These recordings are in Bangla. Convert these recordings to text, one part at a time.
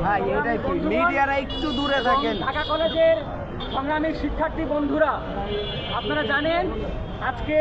ভাই এটাই কি মিডিয়ারা একটু দূরে থাকেন। ঢাকা কলেজের সংগ্রামী শিক্ষার্থী বন্ধুরা, আপনারা জানেন আজকে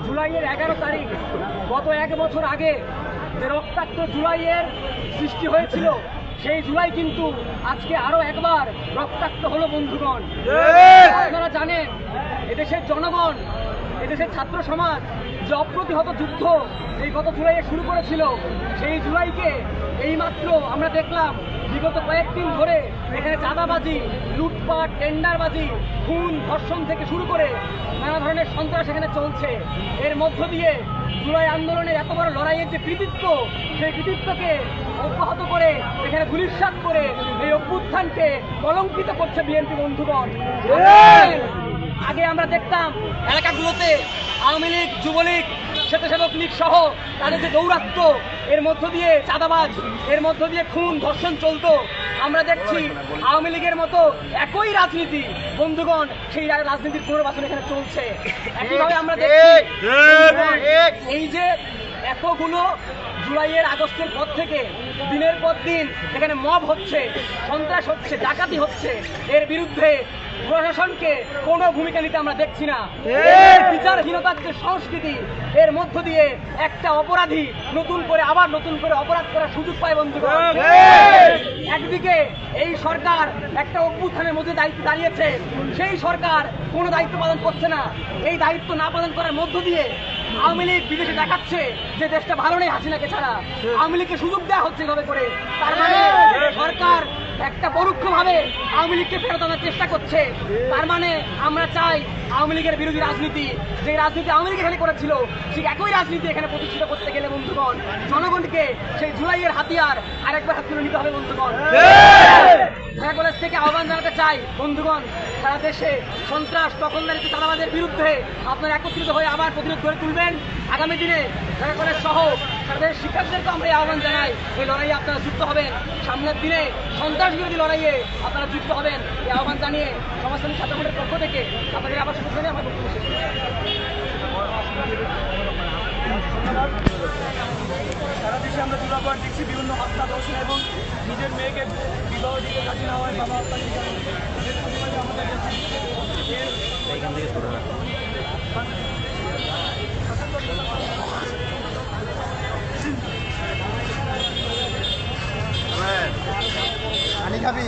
জুলাইয়ের 11 তারিখ, গত 1 বছর আগে যে রক্তাক্ত জুলাইয়ের সৃষ্টি হয়েছিল, সেই জুলাই কিন্তু আজকে আরো একবার রক্তাক্ত হলো বন্ধুগণ। আপনারা জানেন এদেশের জনগণ, এদেশের ছাত্র সমাজ যে অপ্রতিহত যুদ্ধ এই গত জুলাইয়ে শুরু করেছিল, সেই জুলাইকে এইমাত্র আমরা দেখলাম বিগত কয়েকদিন ধরে এখানে চাঁদাবাজি, লুটপাট, টেন্ডারবাজি, খুন, ধর্ষণ থেকে শুরু করে নানা ধরনের সন্ত্রাস এখানে চলছে। এর মধ্য দিয়ে জুলাই আন্দোলনের এত বড় লড়াইয়ের যে কৃতিত্ব, সেই কৃতিত্বকে অব্যাহত করে এখানে ধূলিসাৎ করে এই অভ্যুত্থানকে কলঙ্কিত করছে বিএনপি বন্ধুগণ। আগে আমরা দেখতাম এলাকাগুলোতে আওয়ামী লীগ, যুবলীগ, স্বেচ্ছাসেবক লীগ সহ তাদের যে দৌরাত্ম্য, এর মধ্য দিয়ে চাঁদাবাজ, এর মধ্য দিয়ে খুন, ধর্ষণ চলতো। আমরা দেখছি আওয়ামী লীগের মতো একই রাজনীতি বন্ধুগণ, সেই রাজনীতির পুনর্বাসন এখানে চলছে। একইভাবে আমরা দেখছি এই যে এতগুলো জুলাইয়ের আগস্টের পর থেকে দিনের পর দিন এখানে মব হচ্ছে, সন্ত্রাস হচ্ছে, ডাকাতি হচ্ছে, এর বিরুদ্ধে প্রশাসনকে কোনো ভূমিকা নিতে আমরা দেখছি না। বিচারহীনতার যে সংস্কৃতি, এর মধ্য দিয়ে একটা অপরাধী নতুন করে অপরাধ করার সুযোগ পায় বন্ধুগণ। একদিকে এই সরকার একটা অভ্যুত্থানের মধ্যে দায়িত্ব দাঁড়িয়েছে, সেই সরকার কোনো দায়িত্ব পালন করছে না। এই দায়িত্ব না পালন করার মধ্য দিয়ে আওয়ামী লীগ বিদেশে দেখাচ্ছে যে দেশটা ভালো নেই হাসিনাকে ছাড়া। আওয়ামী লীগকে সুযোগ দেওয়া হচ্ছে এভাবে করে। তার মানে সরকার একটা পরোক্ষভাবে আওয়ামী লীগকে ফেরত আনার চেষ্টা করছে। তার মানে আমরা চাই আওয়ামী লীগের বিরোধী রাজনীতি, যে রাজনীতি আওয়ামী লীগ এখানে করেছিল, ঠিক একই রাজনীতি এখানে প্রতিষ্ঠিত করতে গেলে বন্ধুগণ জনগণকে সেই জুলাইয়ের হাতিয়ার আরেকবার হাত তুলে নিতে হবে বন্ধুগণ। ঢাকা কলেজ থেকে আহ্বান জানাতে চাই বন্ধুগণ, সারা দেশে সন্ত্রাস, দখলদারিত্ব, চাঁদাবাজের বিরুদ্ধে আপনারা একত্রিত হয়ে আবার প্রতিরোধ গড়ে তুলবেন। আগামী দিনে ঢাকা কলেজ সহ সারা দেশের শিক্ষার্থীদেরকে আমরা এই আহ্বান জানাই, এই লড়াইয়ে আপনারা যুক্ত হবেন। সামনের দিনে সন্ত্রাস বিরোধী লড়াইয়ে আপনারা যুক্ত হবেন, এই আহ্বান জানিয়ে সমাজসেবী ছাত্রদের পক্ষ থেকে আপনাদের আবার সুযোগ জানিয়ে আমার বক্তব্য শেষ করছি। সারা দেশে আমরা দুরাবার দেখছি বিভিন্ন হত্যা, ধর্ষণ এবং নিজের মেয়েকে বিবাহ দিতে রাজি না হয় বাবা হত্যা পানি খাবি?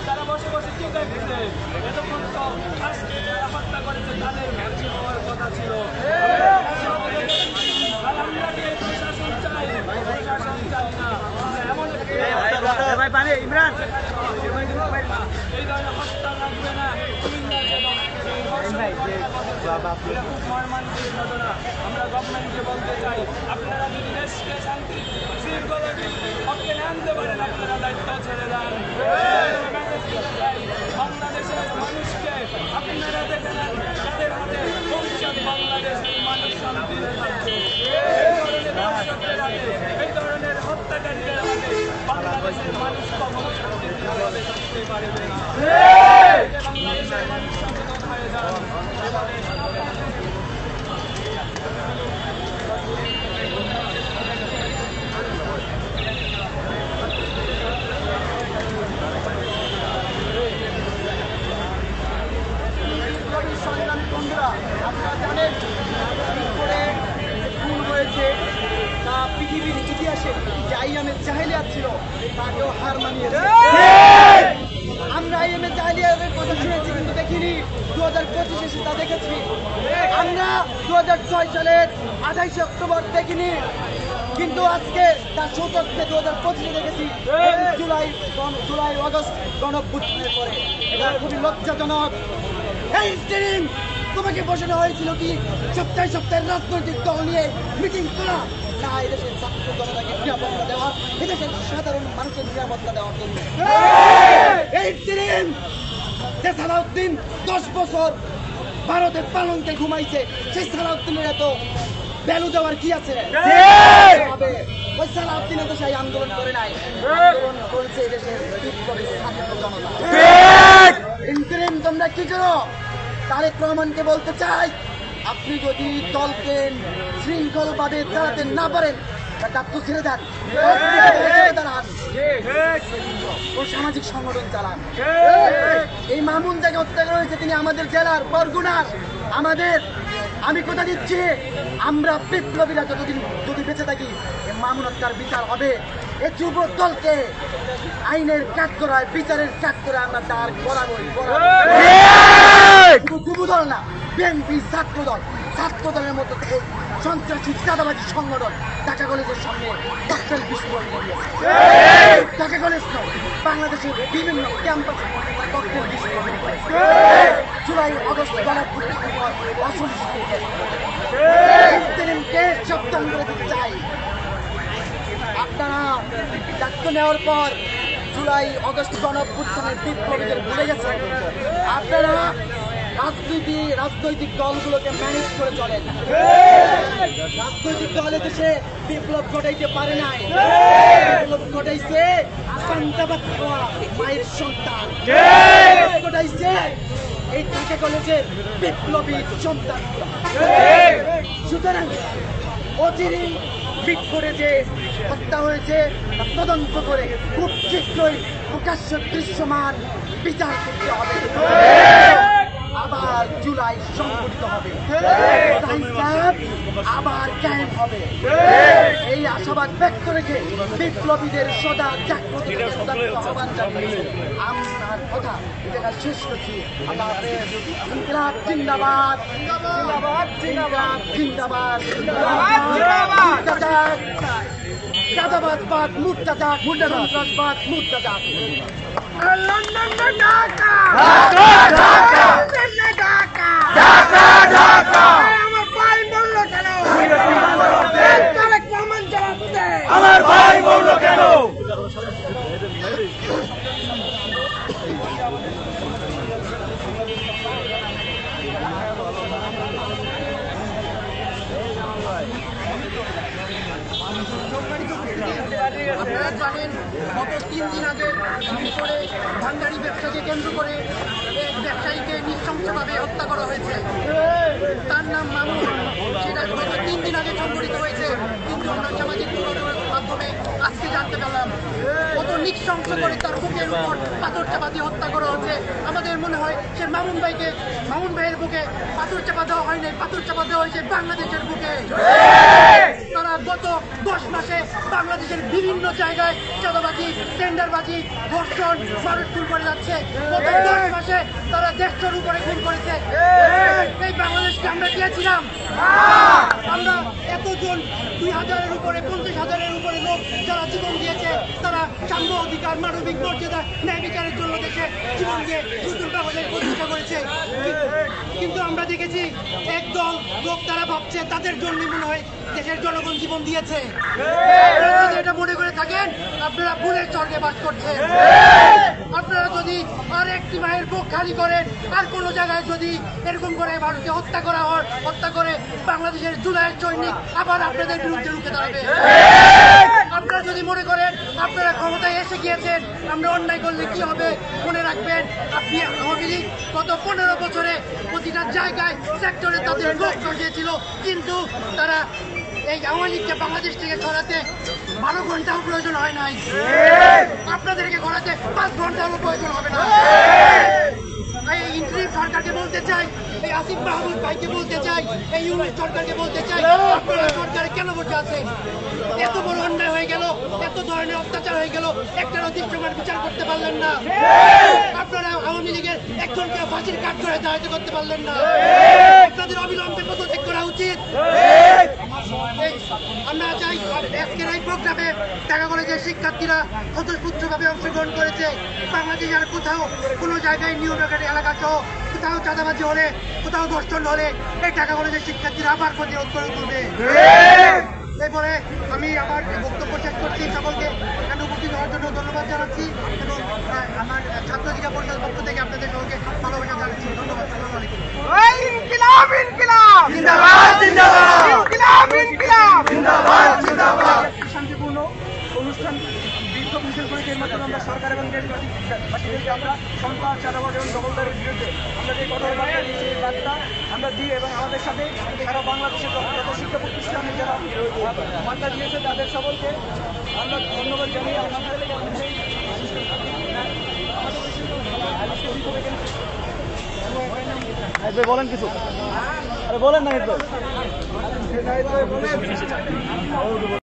তারা বসে বসে কি দেখছে, এতক্ষণ তো হত্যা করেছে, তাদের ধ্বংস হওয়ার কথা ছিল। প্রশাসন চাই, প্রশাসন চাই না। এমন ইমরান এই ধরনের হত্যা লাগবে না। মর্মান্তিক ঘটনা। আমরা গভর্নমেন্টকে বলতে চাই, আপনারা যদি দেশকে শান্তি শৃঙ্খলা পক্ষে আনতে পারেন, আপনারা দায়িত্ব ছেড়ে দেন। বাংলাদেশের মানুষকে আপনারা দেখে নেন, তাদের হাতে ভবিষ্যৎ বাংলাদেশের মানুষ শান্তিতে থাকছে। এই ধরনের হত্যাকারীদের হাতে বাংলাদেশের মানুষ কখনো শান্তিতে থাকতে পারবে না। বাংলাদেশের মানুষ সচেতন হয়ে যান। আপনারা জানেন খুন হয়েছে, তা পৃথিবীর ইতিহাসে যে আইএমএ জাহেলিয়াত ছিল তাকেও হার মানিয়েছে। আমরা আইএমএ জাহেলিয়াতের কথা শুনেছি কিন্তু দেখিনি, 2025 এসে তা দেখেছি। আমরা 2006 সালের 28 অক্টোবর দেখিনি, কিন্তু আজকে তার সৌতত্বে 2025 দেখেছি, জুলাই আগস্ট গণঅভ্যুত্থানের পরে। এটা খুবই লজ্জাজনক। এই ইন্টারিম তোমাকে বসানো হয়েছিল কি সপ্তাহে সপ্তাহে রাজনৈতিক দল নিয়ে মিটিং করা, না এদেশের ছাত্র জনতাকে নিরাপত্তা দেওয়া, এদেশের সাধারণ মানুষের নিরাপত্তা দেওয়ার জন্য। যে সালাউদ্দিন 10 বছর ভারতের পালঙ্কে ঘুমাইছে, সেই সালাউদ্দিনের এত ভ্যালু দেওয়ার কি আছে? ওই সালাউদ্দিন তো সেই আন্দোলন করে নাই, আন্দোলন করেছে এদেশের বিপ্লবী ছাত্র জনতা। ইন্টারিম তোমরা কি করো? তারেক রহমানকে বলতে চাই, আপনি যদি দলকে শৃঙ্খলভাবে চালাতে না পারেন, ডাক্তার ছেড়ে দেন, দাঁড়ান, ও সামাজিক সংগঠন চালান। এই মামুন যাকে হত্যা করা হয়েছে তিনি আমাদের জেলার বরগুনার। আমি কথা দিচ্ছি, আমরা বিপ্লবীরা যতদিন যদি বেঁচে থাকি মামুন হত্যার বিচার হবে। এই যুব দলকে আইনের কাজ করায়, বিচারের কাজ করে আমরা তার বরাবর যুব দল না, বিএনপি ছাত্র দলের মতো থেকে সন্ত্রাসী চাঁদাবাজি সংগঠন ঢাকা কলেজের সামনে ককটেল বিস্ফোরণ ঘটিয়েছে। ঢাকা কলেজ নয়, বাংলাদেশের বিভিন্ন ক্যাম্পাসে ককটেল বিস্ফোরণ ঘটিয়েছে। জুলাই আগস্ট অসুস্থকে সপ্তাহ করে দিতে চাই। আপনারা দায়িত্ব নেওয়ার পর জুলাই আগস্ট গণঅভ্যুত্থানের বিপ্লবীদের ভুলে গেছেন। আপনারা রাজনৈতিক দলগুলোকে ম্যানেজ করে চলেন। রাজনৈতিক দল দেশে বিপ্লব ঘটাইতে পারে নাই, বিপ্লব ঘটাইছে সন্তাবাদ খাওয়া মায়ের সন্তান, ঘটাইছে এই ঢাকা কলেজের বিপ্লবী সন্তান। সুতরাং অচিরে বিক্ষোভে যে হত্যা হয়েছে তদন্ত করে খুব শীঘ্রই প্রকাশ্য দৃশ্যমান বিচার করতে হবে। আবার জুলাই সংগঠিত হবে, আবার কায়েম হবে, এই আশাবাদ ব্যক্ত রেখে বিপ্লবীদের সদা জাগ্রত আহ্বান জানিয়েছে। আমার কথা এটা শেষ করছি। আল্লাহ হাফেজ। ইনকিলাব জিন্দাবাদ, জিন্দাবাদ, জিন্দাবাদ, জিন্দাবাদ, জিন্দাবাদ। চাঁদাবাদ মুর্তাজাদ, সন্ত্রাসবাদ মুর্তাজাদ। লন্ডন ঢাকা, আমার ভাই বললো কেন? তারেক রহমান চালাচ্ছে, আমার ভাই বললো কেন? আপনারা জানেন গত 3 দিন আগে করে ভান্ডারি ব্যবসাকে কেন্দ্র করে এক ব্যবসায়ীকে নৃশংসভাবে হত্যা করা হয়েছে। তার নাম মামুন। সেটা গত 3 দিন আগে সংঘটিত হয়েছে, কিন্তু আমরা সামাজিক যোগাযোগের মাধ্যমে আজকে জানতে পারলাম কত নৃশংস করে তার বুকের উপর পাথর চাপা দিয়ে হত্যা করা হচ্ছে। আমাদের মনে হয় সে মামুন ভাইয়ের বুকে পাথর চাপা দেওয়া হয় নাই, পাথর চাপা দেওয়া হয়েছে বাংলাদেশের বুকে। তারা গত 10 মাসে বাংলাদেশের বিভিন্ন জায়গায় চাঁদাবাজি, টেন্ডারবাজি, ধর্ষণ, মানুষ খুন করে যাচ্ছে। গত 10 মাসে তারা 150-র উপরে খুন করেছে। এই বাংলাদেশকে আমরা দিয়েছিলাম। আমরা এতজন 2000-এর উপরে 50,000-এর উপরে লোক যারা জীবন দিয়েছে, তারা সাম্য অধিকার, মানবিক মর্যাদা, ন্যায় বিচারের জন্য দেশে জীবন দিয়ে নতুন বাংলাদেশ প্রতিষ্ঠা করেছে। কিন্তু আমরা দেখেছি একদল লোক তারা ভাবছে তাদের জন্য মনে হয় দেশের জনগণ জীবন দিয়েছে। এটা মনে করে থাকেন আপনারা ভুলের স্বর্গে বাস করছেন। আপনারা যদি আর একটি মায়ের বুক খালি করেন, আর কোনো জায়গায় যদি এরকম করে মানুষকে হত্যা করা হয়, হত্যা করে বাংলাদেশের জুলাইয়ের সৈনিক আবার আপনাদের বিরুদ্ধে রুখে দাঁড়াবে। আপনারা যদি মনে করেন আপনারা ক্ষমতায় এসে গিয়েছেন, আমরা অন্যায় করলে কি হবে, মনে রাখবেন আপনি আওয়ামী লীগ গত 15 বছরে প্রতিটা জায়গায় সেক্টরে তাদের লোক বসিয়েছিল, কিন্তু তারা এই আওয়ামী লীগকে বাংলাদেশ থেকে সরাতে 12 ঘন্টাও প্রয়োজন হয় নাই। আপনাদেরকে সরাতে 5 ঘন্টারও প্রয়োজন হবে না। এই ইন্টারিম সরকারকে বলতে চাই, এই আসিফ মাহমুদ ভাইকে বলতে চাই, এই ইউনিট সরকারকে বলতে চাই, আপনারা সরকারে কেন বসে আছেন? এত বড় অন্যায় হয়ে গেল, এত ধরনের অত্যাচার হয়ে গেল, একটা দৃশ্যমান বিচার করতে পারলেন না। আপনারা আওয়ামী লীগের একজনকে ফাঁসির কাঠ করে দাঁড়াতে করতে পারলেন না। আপনাদের অবিলম্বে পদত্যাগ করা উচিত। আমরা চাই আজকের এই প্রোগ্রামে ঢাকা কলেজের শিক্ষার্থীরা স্বতঃস্ফূর্তভাবে অংশগ্রহণ করেছে। বাংলাদেশের কোথাও কোনো জায়গায় নিউনগর এলাকা সহ কোথাও চাঁদাবাজি হলে, কোথাও ধর্ষণ হলে এই ঢাকা কলেজের শিক্ষার্থীরা আবার প্রতিরোধ করে তুলবে। এরপরে আমি আমার বক্তব্য শেষ করছি। সকলকে এখানে উপস্থিত হওয়ার জন্য ধন্যবাদ জানাচ্ছি এবং আমার ছাত্র অধিকার পরিষদের পক্ষ থেকে আপনাদের সকলকে আমরা দিই এবং আমাদের সাথে সারা বাংলাদেশের যত শিক্ষা প্রতিষ্ঠানে যারা মাত্রা দিয়েছে তাদের সকলকে আমরা ধন্যবাদ জানিয়ে বলেন কিছু আরে বলেন না